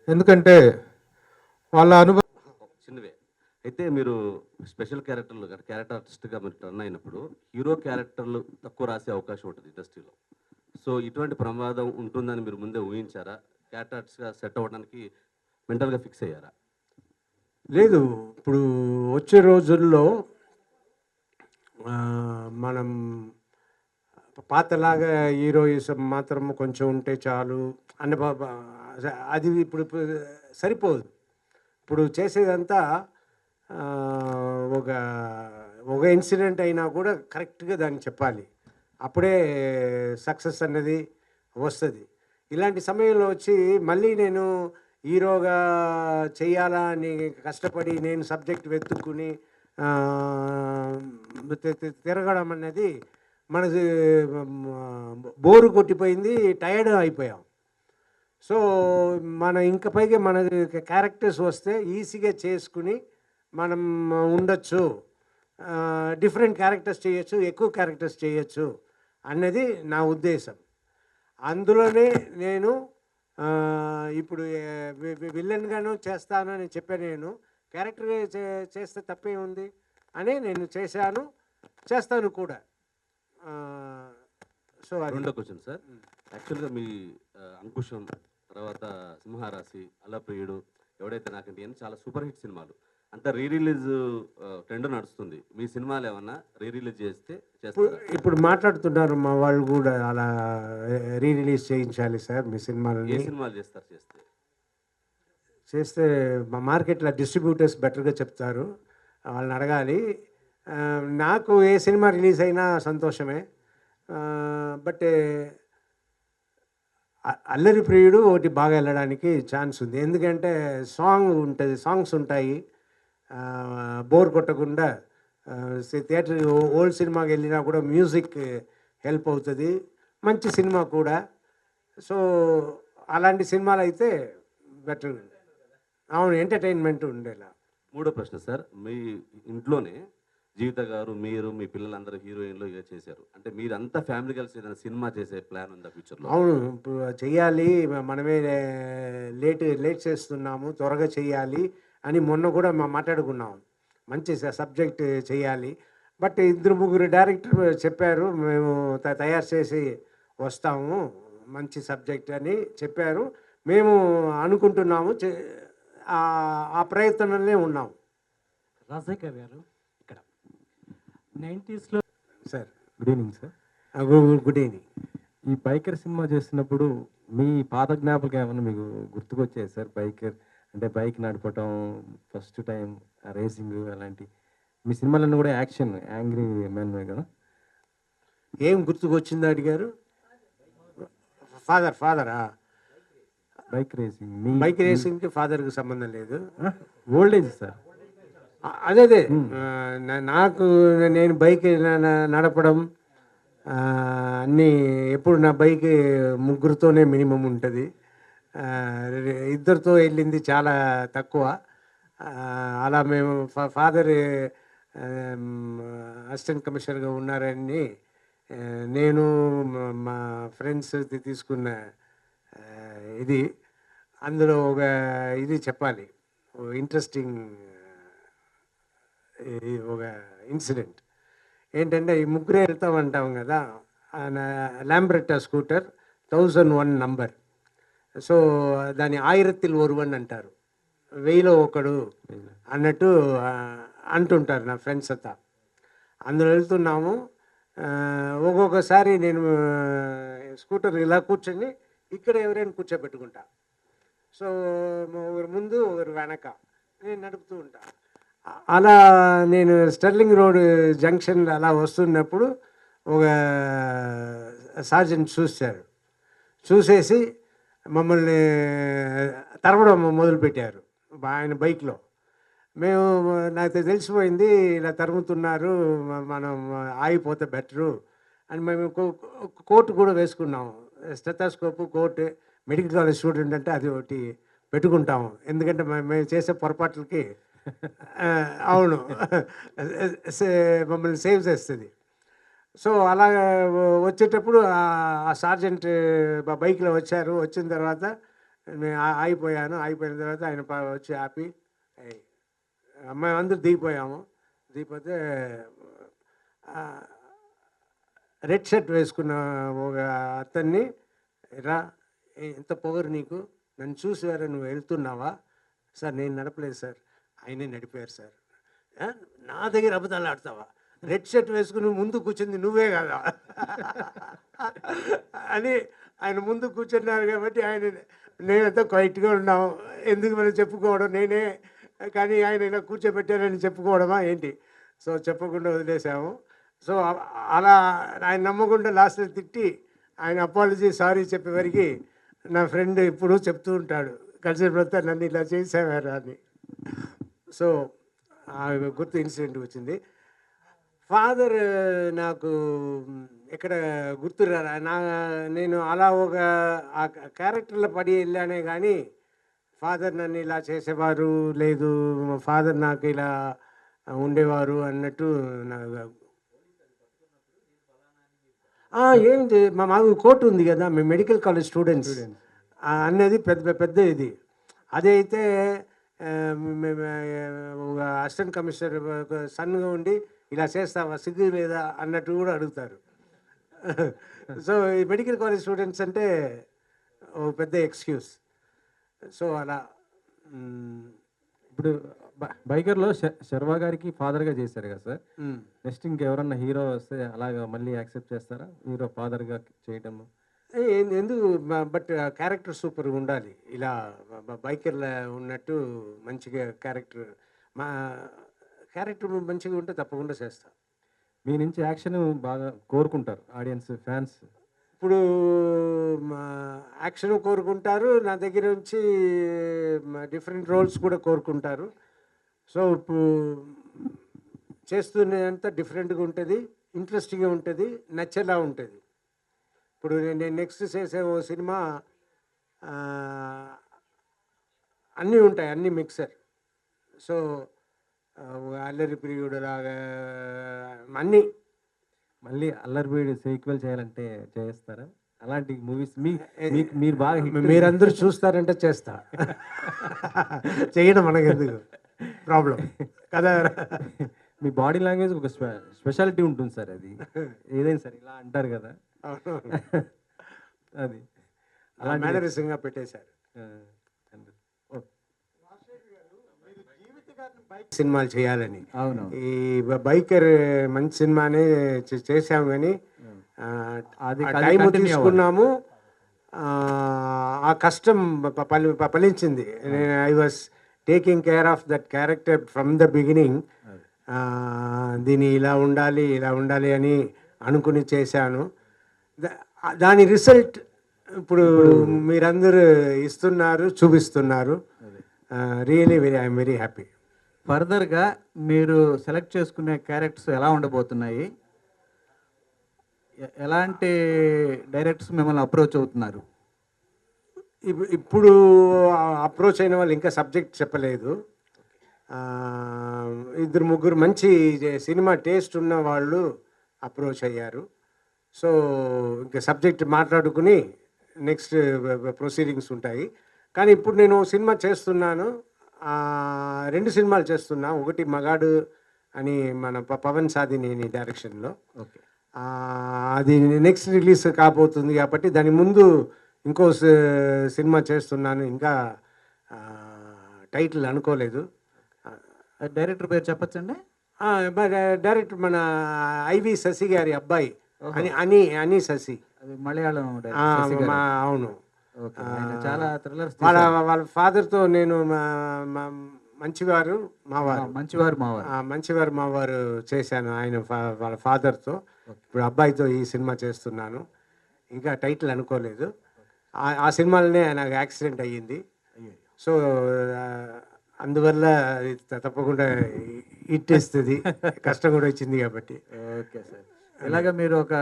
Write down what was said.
ఎందుకంటే వాళ్ళ అనుభవం. చిన్నవే. అయితే మీరు స్పెషల్ క్యారెక్టర్ ఆర్టిస్ట్‌గా మీరు టర్న్ అయినప్పుడు, హీరో క్యారెక్టర్‌లు తక్కువ రాసే అవకాశం ఉంటది ఇండస్ట్రీలో. సో, ఇటువంటి ప్రమాదం ఉంటుందని మీరు ముందే ఊహించారా? క్యారెక్టర్ ఆర్టిస్ట్‌గా సెట్ అవ్వడానికి మెంటల్‌గా ఫిక్స్ అయ్యారా? లేదు. ఇప్పుడు వచ్చే రోజుల్లో మనం పాతలాగా హీరోయిజం మాత్రం కొంచెం ఉంటే చాలు అన్న అది ఇప్పుడు సరిపోదు. ఇప్పుడు చేసేదంతా ఒక ఒక ఇన్సిడెంట్ అయినా కూడా కరెక్ట్గా దాన్ని చెప్పాలి. అప్పుడే సక్సెస్ అన్నది వస్తుంది. ఇలాంటి సమయంలో వచ్చి మళ్ళీ నేను హీరోగా చెయ్యాలా అని కష్టపడి నేను సబ్జెక్ట్ వెతుక్కుని తిరగడం అన్నది మనకి బోరు కొట్టిపోయింది, టైర్డ్ అయిపోయాం. సో మన ఇంక పైగా మన క్యారెక్టర్స్ వస్తే ఈజీగా చేసుకుని మనం ఉండొచ్చు, డిఫరెంట్ క్యారెక్టర్స్ చేయొచ్చు, ఎక్కువ క్యారెక్టర్స్ చేయొచ్చు అన్నది నా ఉద్దేశం. అందులోనే నేను ఇప్పుడు విలన్గాను చేస్తాను అని చెప్పాను. నేను క్యారెక్టర్ చేస్తే తప్పే ఉంది అని నేను చేస్తాను కూడా. సో రెండో క్వెషన్ సార్. యాక్చువల్‌గా మీ 'అంకుశం' తర్వాత 'సింహరాశి', 'అల్లప్రియుడు', 'ఎవడైతే నాకంటే' ఇయన్నీ చాలా సూపర్ హిట్ సినిమాలు. అంతా రీ రిలీజ్ ట్రెండ్ నడుస్తుంది. మీ సినిమాలు ఏమన్నా రీ రిలీజ్ చేస్తారా? ఇప్పుడు మాట్లాడుతున్నారు మా వాళ్ళు కూడా, అలా రీ రిలీజ్ చేయించాలి సార్ మీ ఏ సినిమాలని. సినిమాలు చేస్తారు చేస్తే? చేస్తే మా మార్కెట్లో డిస్ట్రిబ్యూటర్స్ బెటర్గా చెప్తారు, వాళ్ళని అడగాలి. నాకు ఏ సినిమా రిలీజ్ అయినా సంతోషమే. బట్ అల్లరి ప్రియుడు ఒకటి బాగా వెళ్ళడానికి ఛాన్స్ ఉంది. ఎందుకంటే సాంగ్స్ ఉంటాయి, బోర్ కొట్టకుండా. థియేటర్ ఓల్డ్ సినిమాకి వెళ్ళినా కూడా మ్యూజిక్ హెల్ప్ అవుతుంది, మంచి సినిమా కూడా. సో అలాంటి సినిమాలు అయితే బెటర్. అవును, ఎంటర్టైన్మెంట్ ఉండేలా. మూడో ప్రశ్న సార్. మీ ఇంట్లోనే జీవిత గారు, మీరు, మీ పిల్లలందరూ హీరోయిన్‌లు ఇక చేశారు. అంటే మీరంతా ఫ్యామిలీ కలిసి ఏదైనా సినిమా చేసే ప్లాన్ ఉందా ఫ్యూచర్‌లో? అవును, ఇప్పుడు చెయ్యాలి. మనమే లేట్ చేస్తున్నాము, త్వరగా చెయ్యాలి అని మొన్న కూడా మాట్లాడుకున్నాం. మంచి సబ్జెక్ట్ చేయాలి. బట్ ఇద్దరు ముగ్గురు డైరెక్టర్ చెప్పారు, మేము తయారు చేసి వస్తాము, మంచి సబ్జెక్ట్ అని చెప్పారు. మేము అనుకుంటున్నాము, ఆ ప్రయత్నంలోనే ఉన్నాం. రాజశేఖర్ గారు ఇక్కడ 90స్లో. Sir good evening sir. Good evening. ఈ బైకర్ సినిమా చేస్తున్నప్పుడు మీ పాత జ్ఞాపకం ఏమన్నా మీకు గుర్తుకొచ్చాయి సార్? బైకర్ అంటే బైక్ నడపటం, ఫస్ట్ టైం రేసింగ్, అలాంటి మీ సినిమాలన్నీ కూడా యాక్షన్, యాంగ్రీ మ్యాన్ కదా. ఏం గుర్తుకొచ్చిందో అడిగారు? ఫాదరా? Bike racing. బైక్ రేసింగ్కి ఫాదర్కి సంబంధం లేదు. Old age sir. అదే నాకు నేను బైక్ నడపడం అన్నీ ఎప్పుడు నా బైక్ ముగ్గురితోనే మినిమం ఉంటుంది. ఇద్దరితో వెళ్ళింది చాలా తక్కువ. అలా మేము ఫాదర్ అసిస్టెంట్ కమిషనర్గా ఉన్నారని నేను మా ఫ్రెండ్స్ తీసుకున్న ఇది, అందులో ఒక ఇది చెప్పాలి, ఇంట్రెస్టింగ్ ఒక ఇన్సిడెంట్ ఏంటంటే, ఈ ముగ్గురే వెళ్తామంటాం కదా, ల్యాంబ్రెట్టా స్కూటర్ 1001 నంబర్. సో దాన్ని ఆయిరత్తిల్ ఒరువన్ అంటారు, 1000లో ఒకడు అన్నట్టు అంటుంటారు నా ఫ్రెండ్స్ అంతా. అందులో వెళ్తున్నాము. ఒక్కొక్కసారి నేను స్కూటర్ ఇలా కూర్చొని ఇక్కడ ఎవరైనా కూర్చోబెట్టుకుంటా. సో ఒకరు ముందు ఒకరు వెనక నేను నడుపుతూ ఉంటా. అలా నేను స్టెర్లింగ్ రోడ్ జంక్షన్లో అలా వస్తున్నప్పుడు ఒక సార్జెంట్ చూసేసి మమ్మల్ని తరవడం మొదలుపెట్టారు ఆయన బైక్లో. నాకు తెలిసిపోయింది, ఇలా తరుముతున్నారు, మనం ఆగిపోతే బెటరు అని మేము కోట్ కూడా వేసుకున్నాము. స్టెథోస్కోపు, కోట్, మెడికల్ కాలేజ్ స్టూడెంట్ అంటే అది ఒకటి పెట్టుకుంటాము, ఎందుకంటే మేము చేసే పొరపాట్లకి అవును మమ్మల్ని సేవ్ చేస్తుంది. సో అలా వచ్చేటప్పుడు ఆ సార్జెంట్ బైక్లో వచ్చారు. వచ్చిన తర్వాత నేను ఆగిపోయాను. అయిపోయిన తర్వాత ఆయన వచ్చి ఆపి, "ఏయ్, అమ్మాయి అందరూ దిగిపోయాము. దిగిపోతే రెడ్ షర్ట్ వేసుకున్న ఒక అతన్ని, రా, ఎంత పొగరు నీకు, నన్ను చూసి వేరే నువ్వు వెళ్తున్నావా? సార్ నేను నడపలేదు సార్, ఆయనే నడిపారు సార్. "ఆ, నా దగ్గర అబద్ధాలు ఆడతావా? రెడ్ షర్ట్ వేసుకుని ముందు కూర్చుంది నువ్వే కదా" అని ఆయన ముందు కూర్చున్నారు కాబట్టి ఆయన నేనంతా క్వైట్గా ఉన్నాము. ఎందుకు మనం చెప్పుకోవడం, నేనే కానీ ఆయన ఇలా కూర్చోబెట్టారని చెప్పుకోవడమా ఏంటి? సో చెప్పకుండా వదిలేసాము. సో అలా ఆయన నమ్మకుండా లాస్ట్లో తిట్టి ఆయన అపాలజీ సారీ చెప్పేవరకు నా ఫ్రెండ్ ఇప్పుడు చెప్తూ ఉంటాడు, కలిసినప్పుడు నన్ను ఇలా చేసేవారు అని. సో ఆ గుర్తు ఇన్సిడెంట్ వచ్చింది. ఫాదర్ నాకు ఎక్కడ గుర్తు నేను అలా ఒక ఆ క్యారెక్టర్లో పడి వెళ్ళానే కానీ ఫాదర్ నన్ను ఇలా చేసేవారు లేదు, ఫాదర్ నాకు ఇలా ఉండేవారు అన్నట్టు నాకు ఏంటి మాకు కోర్టు ఉంది కదా, మేము మెడికల్ కాలేజ్ స్టూడెంట్స్ అన్నది పెద్ద ఇది. అదైతే ఒక అసిస్టెంట్ కమిషనర్ సన్గా ఉండి ఇలా చేస్తావా, సిగ్గు లేదా అన్నట్టు కూడా అడుగుతారు. సో ఈ మెడికల్ కాలేజ్ స్టూడెంట్స్ అంటే ఓ పెద్ద ఎక్స్క్యూజ్. సో అలా ఇప్పుడు బైకర్లో శర్వా గారికి ఫాదర్గా చేశారు కదా సార్. నెక్స్ట్ ఇంకెవరన్నా హీరో వస్తే అలాగా మళ్ళీ యాక్సెప్ట్ చేస్తారా హీరో ఫాదర్గా చేయటము? ఎందుకు, బట్ క్యారెక్టర్ సూపర్గా ఉండాలి. ఇలా బైకర్లో ఉన్నట్టు మంచిగా క్యారెక్టర్, మా క్యారెక్టర్ మంచిగా ఉంటే తప్పకుండా చేస్తా. మీ నుంచి యాక్షన్ బాగా కోరుకుంటారు ఆడియన్స్, ఫ్యాన్స్. ఇప్పుడు యాక్షన్ కోరుకుంటారు, నా దగ్గర నుంచి డిఫరెంట్ రోల్స్ కూడా కోరుకుంటారు. సో ఇప్పుడు చేస్తున్నంత డిఫరెంట్గా ఉంటుంది, ఇంట్రెస్టింగ్గా ఉంటుంది, నచ్చేలా ఉంటుంది. ఇప్పుడు నేను నెక్స్ట్ చేసే ఓ సినిమా అన్నీ ఉంటాయి, అన్నీ మిక్సర్. సో అల్లరి ప్రియుడు లాగా అన్నీ. మళ్ళీ అల్లరిపీడి సీక్వెల్ చేయాలంటే చేస్తారా? అలాంటి మూవీస్ మీరు బాగా మీరందరూ చూస్తారంటే చేస్తా. చేయడం మనకు ఎందుకు ప్రాబ్లం కదా. మీ బాడీ లాంగ్వేజ్ ఒక స్పెషాలిటీ ఉంటుంది సార్. అది ఏదైనా సరే ఇలా అంటారు కదా, అది అలా మేనరిజంగా పెట్టేశారు. సినిమాలు చేయాలని. అవును, ఈ బైకర్ మంచి సినిమానే చేసాము కానీ టైం తీసుకున్నాము. ఆ కష్టం ఫలించింది. I was taking care of that character from the beginning. దీన్ని ఇలా ఉండాలి అని అనుకుని చేశాను. దాని రిజల్ట్ ఇప్పుడు మీరందరూ ఇస్తున్నారు, చూపిస్తున్నారు. Really I'm very happy. ఫర్దర్గా మీరు సెలెక్ట్ చేసుకునే క్యారెక్టర్స్ ఎలా ఉండబోతున్నాయి? ఎలాంటి డైరెక్టర్స్ మిమ్మల్ని అప్రోచ్ అవుతున్నారు? ఇప్పుడు అప్రోచ్ అయిన వాళ్ళు ఇంకా సబ్జెక్ట్ చెప్పలేదు. 2-3 మంచి సినిమా టేస్ట్ ఉన్న వాళ్ళు అప్రోచ్ అయ్యారు. సో ఇంకా సబ్జెక్ట్ మాట్లాడుకుని నెక్స్ట్ ప్రొసీడింగ్స్ ఉంటాయి. కానీ ఇప్పుడు నేను సినిమా చేస్తున్నాను, 2 సినిమాలు చేస్తున్నా. ఒకటి మగాడు అని మన పవన్ సాధినేని డైరెక్షన్లో. ఓకే, అది నెక్స్ట్ రిలీజ్ కాబోతుంది కాబట్టి దాని ముందు ఇంకో సినిమా చేస్తున్నాను. ఇంకా టైటిల్ అనుకోలేదు. డైరెక్టర్ పేరు చెప్పచ్చండి? డైరెక్టర్ మన ఐవి శశి గారి అబ్బాయి అని శశి. అది మలయాళం అవును. చాలా థ్రిల్లర్స్. వాళ్ళ ఫాదర్తో నేను మంచివారు మావారు చేశాను ఆయన వాళ్ళ ఫాదర్తో. ఇప్పుడు అబ్బాయితో ఈ సినిమా చేస్తున్నాను. ఇంకా టైటిల్ అనుకోలేదు. ఆ సినిమాలోనే నాకు యాక్సిడెంట్ అయ్యింది. సో అందువల్ల తప్పకుండా హిట్ ఇస్తుంది. కష్టం కూడా వచ్చింది కాబట్టి. ఓకే సార్, ఇలాగ మీరు ఒక